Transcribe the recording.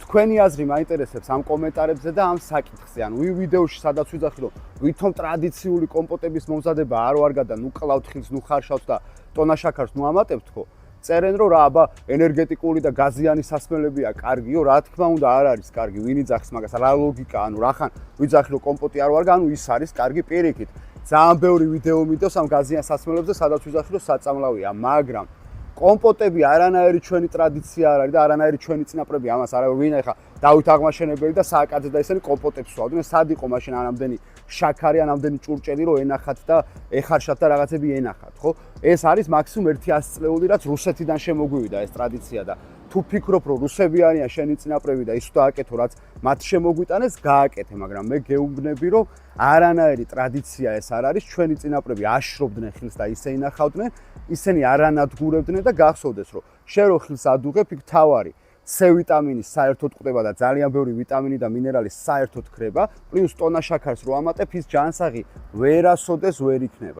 თქვენი აზრი მაინტერესებს ამ კომენტარებზე და ამ საკითხზე. ანუ ვიდეოში სადაც ვიძახი რომ ვითომ ტრადიციული კომპოტების მომზადება არ ვარგა და ნუ კლავთ ხილს, ნუ ხარშავთ და ტონაშაქარს ნუ ამატებთ ხო? წერენ რომ რა აბა ენერგეტიკული და გაზიანი სასმელებია კარგიო, რა თქმა უნდა არ არის კარგი, ვინ იძახს მაგას, რა ლოგიკა, ანუ რახან ვიძახი რომ კომპოტი არ ვარგა, ანუ ის არის კარგი პირიქით. ძალიან ბევრი ვიდეო მიდოს ამ გაზიან სასმელებზე, სადაც ვიძახი რომ საწამლავია, მაგრამ კომპოტები არანაირი ჩვენი ტრადიცია არ არის და არანაირი ჩვენი წინაპრები ამას არ ვინ ახლა დავით აღმაშენებელი და სააკაძე და ისინი კომპოტებს სვავდნენ, სად იყო მაშინ ანამდენი შაქარი, ანამდენი ჭურჭელი რომ ენახათ და ეხარშათ და რაღაცები ენახათ, ხო? ეს არის მაქსიმუმ 100 წლეული, რაც რუსეთიდან შემოგვივიდა ეს ტრადიცია და თუ ფიქრობ რომ რუსები არიან შენი წინაპრები და ის დააკეთო რაც მათ შემოგვიტანეს, გააკეთე, მაგრამ მე გეუბნები რომ არანაირი ტრადიცია ეს არ არის, ჩვენი წინაპრები აშრობდნენ ხილს და ისე ინახავდნენ, ისინი არანადგურებდნენ და გახსოვდეს რომ შენ რო ხილს ადუღებ, იქ თავარი C ვიტამინის საერთოდ ყდება და ძალიან ბევრი ვიტამინი და მინერალი საერთოდ ქრება, პლუს ტონა შაქარს რო ამატებ, ის ჯანსაღი ვერასოდეს ვერ იქნება.